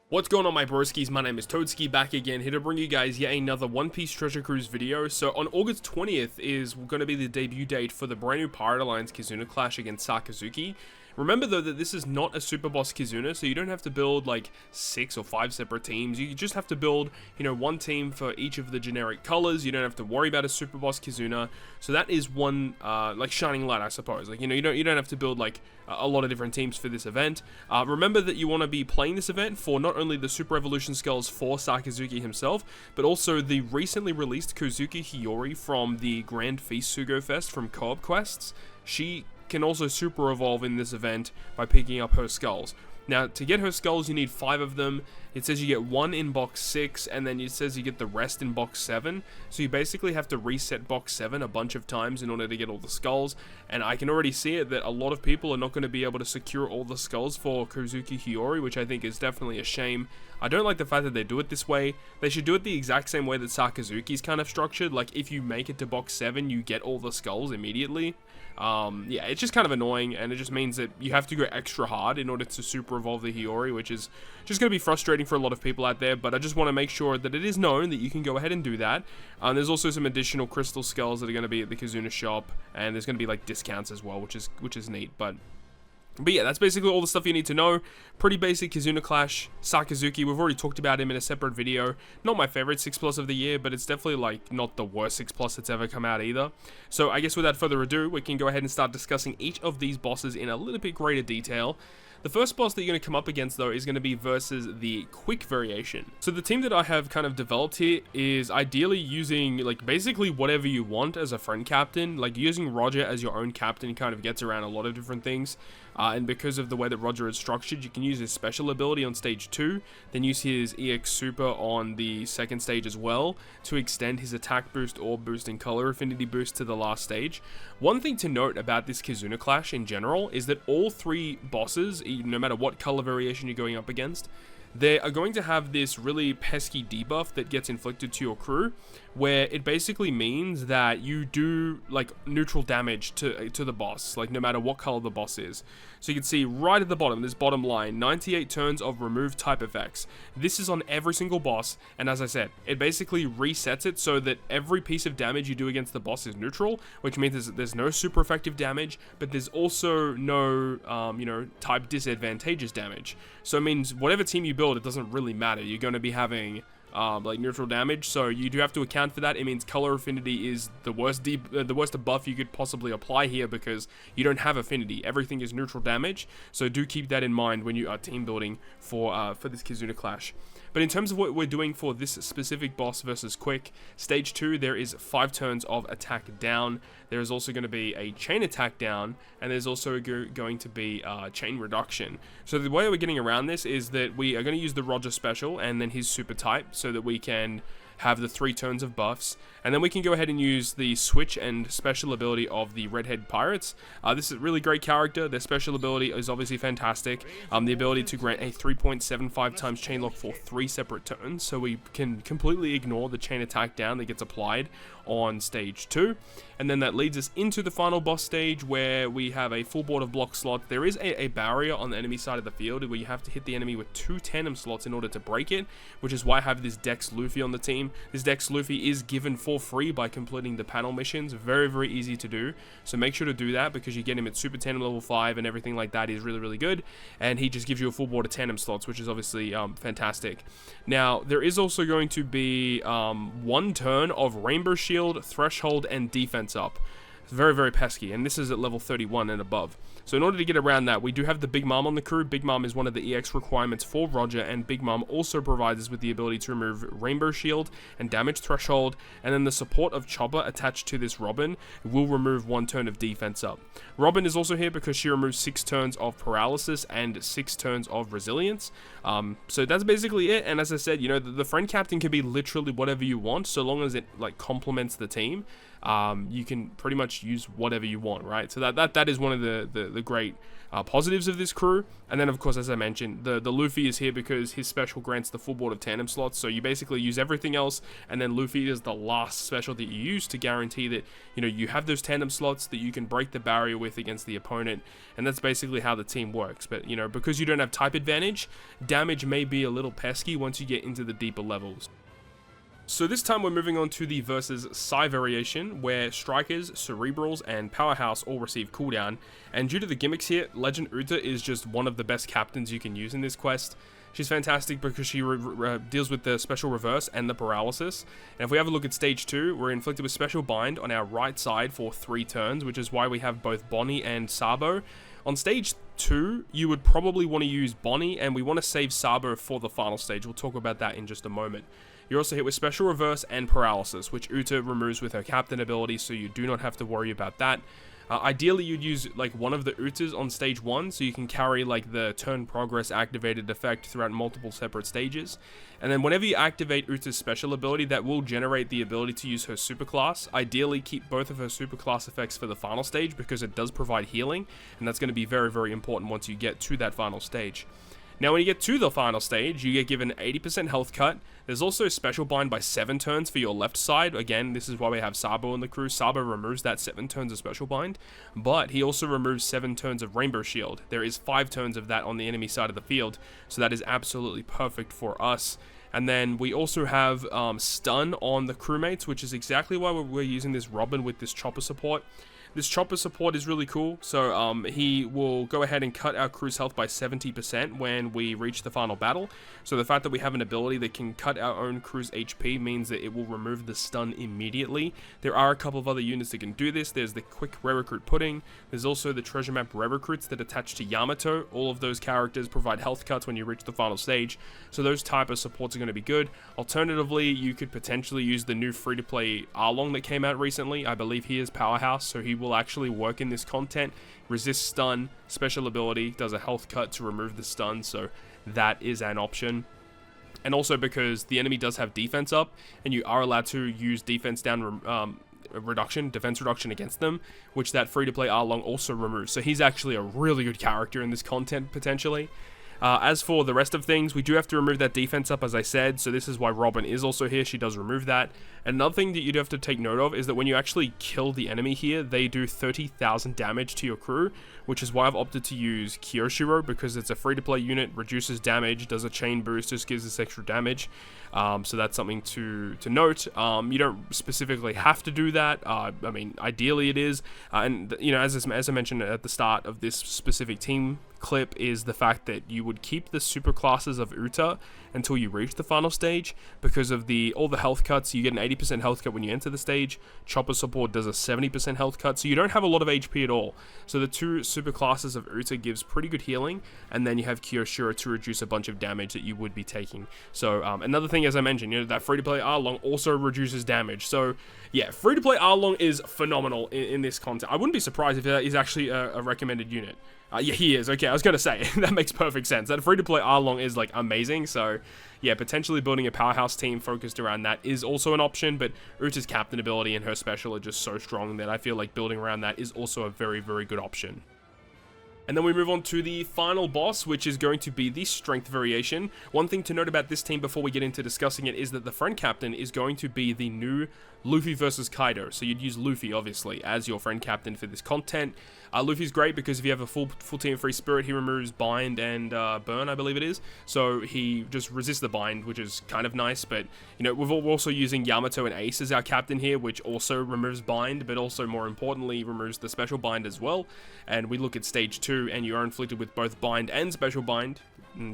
What's going on, my broskiis? My name is Toadski, back again, here to bring you guys yet another One Piece Treasure Cruise video. So on August 20th is going to be the debut date for the brand new Pirate Alliance KIZUNA clash against Sakazuki. Remember though that this is not a super boss KIZUNA, so you don't have to build like 6 or 5 separate teams. You just have to build, one team for each of the generic colors. You don't have to worry about a super boss KIZUNA. So that is one like shining light, I suppose. Like, you don't have to build like a lot of different teams for this event. Remember that you want to be playing this event for not only the Super Evolution skulls for Sakazuki himself, but also the recently released Kozuki Hiyori from the Grand Feast Sugo Fest from Co-op Quests. She can also super evolve in this event by picking up her skulls. Now, to get her skulls, you need 5 of them. It says you get 1 in box 6, and then it says you get the rest in box 7. So you basically have to reset box 7 a bunch of times in order to get all the skulls. And I can already see it that a lot of people are not going to be able to secure all the skulls for Kozuki Hiyori, which I think is definitely a shame. I don't like the fact that they do it this way. They should do it the exact same way that Sakazuki's kind of structured. Like, if you make it to box 7, you get all the skulls immediately. Yeah, it's just kind of annoying, and it just means that you have to go extra hard in order to super evolve the Hiyori, which is just going to be frustrating for a lot of people out there, but I just want to make sure that it is known that you can go ahead and do that. There's also some additional crystal skulls that are going to be at the KIZUNA shop, and there's going to be like discounts as well, which is neat. But yeah, that's basically all the stuff you need to know. Pretty basic KIZUNA clash. Sakazuki, we've already talked about him in a separate video. Not my favorite 6+ of the year, but it's definitely like not the worst 6+ that's ever come out either. So I guess without further ado, we can go ahead and start discussing each of these bosses in a little bit greater detail. The first boss that you're going to come up against, though, is going to be versus the quick variation. So the team that I have kind of developed here is ideally using, like, basically whatever you want as a friend captain. Like, using Roger as your own captain kind of gets around a lot of different things. And because of the way that Roger is structured, you can use his special ability on stage 2, then use his EX Super on the second stage as well to extend his attack boost, orb boost, and color affinity boost to the last stage. One thing to note about this KIZUNA clash in general is that all 3 bosses, no matter what color variation you're going up against, they are going to have this really pesky debuff that gets inflicted to your crew, where it basically means that you do like neutral damage to the boss, like no matter what color the boss is. So you can see right at the bottom, this bottom line, 98 turns of remove type effects. This is on every single boss, and as I said, it basically resets it so that every piece of damage you do against the boss is neutral, which means there's no super effective damage, but there's also no, type disadvantageous damage. So it means whatever team you build, it doesn't really matter. You're going to be having like neutral damage, so you do have to account for that. It means color affinity is the worst buff you could possibly apply here because you don't have affinity. Everything is neutral damage, so do keep that in mind when you are team building for this KIZUNA clash. But in terms of what we're doing for this specific boss versus quick, stage 2, there is 5 turns of attack down. There is also going to be a chain attack down, and there's also going to be chain reduction. So the way we're getting around this is that we are going to use the Roger special and then his super type so that we can have the 3 turns of buffs, and then we can go ahead and use the switch and special ability of the Redhead Pirates. This is a really great character. Their special ability is obviously fantastic. The ability to grant a 3.75 times chain lock for 3 separate turns, so we can completely ignore the chain attack down that gets applied on stage 2. And then that leads us into the final boss stage where we have a full board of block slots. There is a barrier on the enemy side of the field where you have to hit the enemy with 2 tandem slots in order to break it, which is why I have this Dex Luffy on the team. This Dex Luffy is given for free by completing the panel missions. Very, very easy to do. So make sure to do that because you get him at Super Tandem level 5 and everything like that is really, really good. And he just gives you a full board of tandem slots, which is obviously fantastic. Now, there is also going to be 1 turn of Rainbow Shield, Threshold, and Defense up. It's very, very pesky, and this is at level 31 and above. So in order to get around that, we do have the Big Mom on the crew. Big Mom is one of the EX requirements for Roger, and Big Mom also provides us with the ability to remove Rainbow Shield and Damage Threshold, and then the support of Chopper attached to this Robin will remove 1 turn of defense up. Robin is also here because she removes 6 turns of paralysis and 6 turns of resilience. So that's basically it, and as I said, the friend captain can be literally whatever you want, so long as it like complements the team. You can pretty much use whatever you want, right? So that is one of the the great positives of this crew. And then of course, as I mentioned, the Luffy is here because his special grants the full board of tandem slots, so you basically use everything else, and then Luffy is the last special that you use to guarantee that, you know, you have those tandem slots that you can break the barrier with against the opponent. And that's basically how the team works. But, you know, because you don't have type advantage, damage may be a little pesky once you get into the deeper levels. So this time we're moving on to the versus Psy variation, where Strikers, Cerebrals, and Powerhouse all receive cooldown, and due to the gimmicks here, Legend Uta is just one of the best captains you can use in this quest. She's fantastic because she deals with the special reverse and the paralysis, and if we have a look at stage 2, we're inflicted with special bind on our right side for 3 turns, which is why we have both Bonnie and Sabo. On stage 2, you would probably want to use Bonnie, and we want to save Sabo for the final stage. We'll talk about that in just a moment. You're also hit with special reverse and paralysis, which Uta removes with her captain ability, so you do not have to worry about that. Ideally, you'd use like one of the Utas on stage 1, so you can carry like the turn progress activated effect throughout multiple separate stages. And then whenever you activate Uta's special ability, that will generate the ability to use her superclass. Ideally, keep both of her superclass effects for the final stage because it does provide healing, and that's going to be very, very important once you get to that final stage. Now, when you get to the final stage, you get given 80% health cut. There's also a special bind by 7 turns for your left side. Again, this is why we have Sabo in the crew. Sabo removes that 7 turns of special bind, but he also removes 7 turns of Rainbow Shield. There is 5 turns of that on the enemy side of the field, so that is absolutely perfect for us. And then we also have stun on the crewmates, which is exactly why we're using this Robin with this chopper support. This chopper support is really cool, so he will go ahead and cut our crew's health by 70% when we reach the final battle. So the fact that we have an ability that can cut our own crew's HP means that it will remove the stun immediately. There are a couple of other units that can do this. There's the quick Re-Recruit Pudding. There's also the treasure map Re-Recruits that attach to Yamato. All of those characters provide health cuts when you reach the final stage, so those type of supports are going to be good. Alternatively, you could potentially use the new free-to-play Arlong that came out recently. I believe he is Powerhouse, so he will actually work in this content. Resist stun, special ability, does a health cut to remove the stun, so that is an option. And also because the enemy does have defense up, and you are allowed to use defense down defense reduction against them, which that free-to-play Arlong also removes. So he's actually a really good character in this content, potentially. As for the rest of things, we do have to remove that defense up, as I said, so this is why Robin is also here. She does remove that. Another thing that you do have to take note of is that when you actually kill the enemy here, they do 30,000 damage to your crew, which is why I've opted to use KIZUNA, because it's a free-to-play unit, reduces damage, does a chain boost, just gives us extra damage. So that's something to note. You don't specifically have to do that. I mean, ideally it is. And, you know, as I mentioned at the start of this specific team clip, is the fact that you would keep the super classes of Uta until you reach the final stage because of all the health cuts. You get an 80% health cut when you enter the stage. Chopper support does a 70% health cut, so you don't have a lot of HP at all. So the 2 super classes of Uta gives pretty good healing, and then you have KIZUNA to reduce a bunch of damage that you would be taking. So another thing, as I mentioned, you know, that free-to-play Arlong also reduces damage. So yeah, free-to-play Arlong is phenomenal in this content. I wouldn't be surprised if that is actually a recommended unit. Yeah, he is. Okay, I was going to say, that makes perfect sense. That free-to-play Arlong is, like, amazing. So, yeah, potentially building a powerhouse team focused around that is also an option. But Uta's captain ability and her special are just so strong that I feel like building around that is also a very, very good option. And then we move on to the final boss, which is going to be the strength variation. One thing to note about this team before we get into discussing it is that the friend captain is going to be the new Luffy versus Kaido. So you'd use Luffy, obviously, as your friend captain for this content. Luffy's great because if you have a full team free spirit, he removes bind and burn, I believe it is. So he just resists the bind, which is kind of nice. But, you know, we're also using Yamato and Ace as our captain here, which also removes bind, but also more importantly removes the special bind as well. And we look at stage 2, and you are inflicted with both bind and special bind.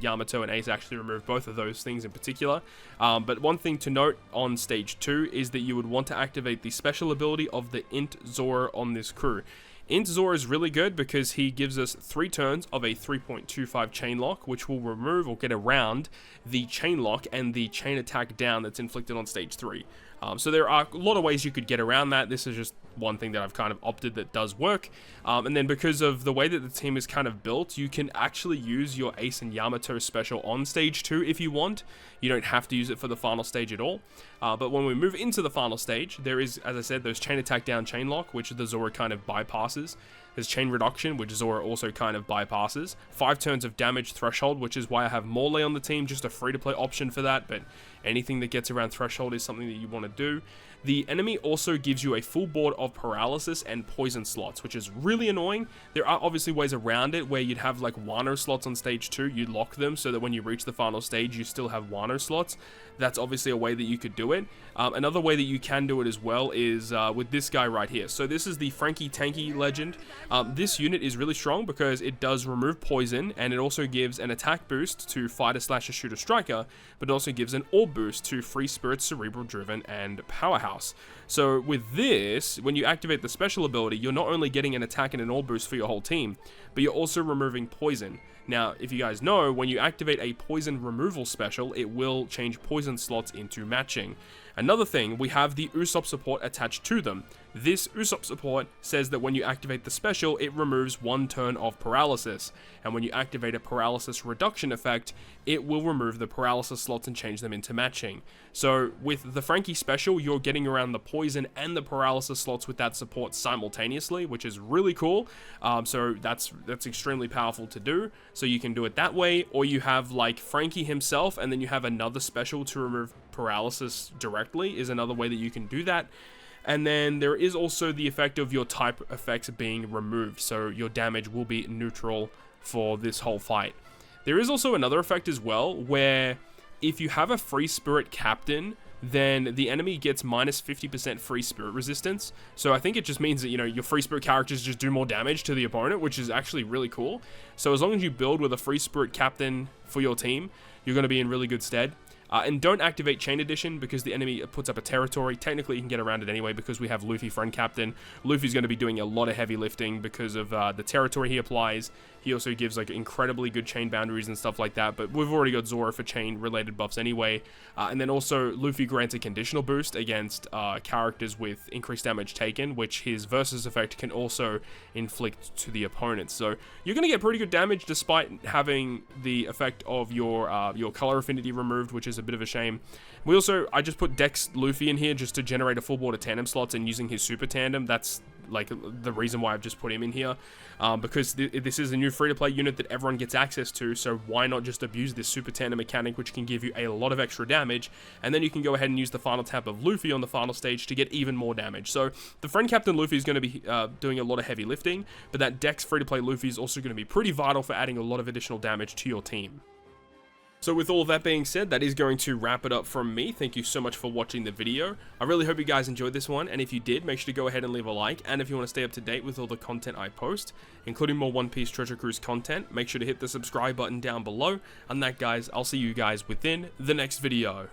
Yamato and Ace actually remove both of those things in particular. But one thing to note on stage 2 is that you would want to activate the special ability of the Int Zora on this crew. Int Zora is really good because he gives us 3 turns of a 3.25 chain lock, which will remove or get around the chain lock and the chain attack down that's inflicted on stage 3. So there are a lot of ways you could get around that. This is just one thing that I've kind of opted that does work. And then because of the way that the team is kind of built, you can actually use your Ace and Yamato special on stage 2 if you want. You don't have to use it for the final stage at all. But when we move into the final stage, there is, as I said, those chain attack down chain lock, which the Zora kind of bypasses. There's chain reduction, which Zora also kind of bypasses. 5 turns of damage threshold, which is why I have Morley on the team, just a free-to-play option for that, but anything that gets around threshold is something that you want to do. The enemy also gives you a full board of paralysis and poison slots, which is really annoying. There are obviously ways around it where you'd have like Wano slots on stage 2, you lock them so that when you reach the final stage, you still have Wano slots. That's obviously a way that you could do it. Another way that you can do it as well is with this guy right here. So this is the Frankie Tanky legend. This unit is really strong because it does remove poison, and it also gives an attack boost to fighter, slasher, shooter, striker, but it also gives an orb boost to free spirit, cerebral driven, and powerhouse. So with this, when you activate the special ability, you're not only getting an attack and an orb boost for your whole team, but you're also removing poison. Now, if you guys know, when you activate a poison removal special, it will change poison slots into matching. Another thing, we have the Usopp support attached to them. This Usopp support says that when you activate the special, it removes 1 turn of paralysis. And when you activate a paralysis reduction effect, it will remove the paralysis slots and change them into matching. So with the Frankie special, you're getting around the poison and the paralysis slots with that support simultaneously, which is really cool. So that's extremely powerful to do. So you can do it that way, or you have like Frankie himself, and then you have another special to remove paralysis directly is another way that you can do that. And then there is also the effect of your type effects being removed, so your damage will be neutral for this whole fight. There is also another effect as well, where if you have a free spirit captain, then the enemy gets minus 50% free spirit resistance. So I think it just means that, you know, your free spirit characters just do more damage to the opponent, which is actually really cool. So as long as you build with a free spirit captain for your team, you're going to be in really good stead. And don't activate Chain Edition because the enemy puts up a territory. Technically, you can get around it anyway because we have Luffy friend captain. Luffy's going to be doing a lot of heavy lifting because of the territory he applies. He also gives like incredibly good chain boundaries and stuff like that, but we've already got Zoro for chain related buffs anyway. And then also Luffy grants a conditional boost against characters with increased damage taken, which his versus effect can also inflict to the opponent. So you're going to get pretty good damage despite having the effect of your color affinity removed, which is a bit of a shame. I just put Dex Luffy in here just to generate a full board of tandem slots, and using his super tandem, that's like the reason why I've just put him in here, because this is a new free-to-play unit that everyone gets access to, so why not just abuse this super tandem mechanic, which can give you a lot of extra damage, and then you can go ahead and use the final tap of Luffy on the final stage to get even more damage. So the friend captain Luffy is going to be doing a lot of heavy lifting, but that Dex free-to-play Luffy is also going to be pretty vital for adding a lot of additional damage to your team. So with all of that being said, that is going to wrap it up from me. Thank you so much for watching the video. I really hope you guys enjoyed this one, and if you did, make sure to go ahead and leave a like, and if you want to stay up to date with all the content I post, including more One Piece Treasure Cruise content, make sure to hit the subscribe button down below. And that, guys, I'll see you guys within the next video.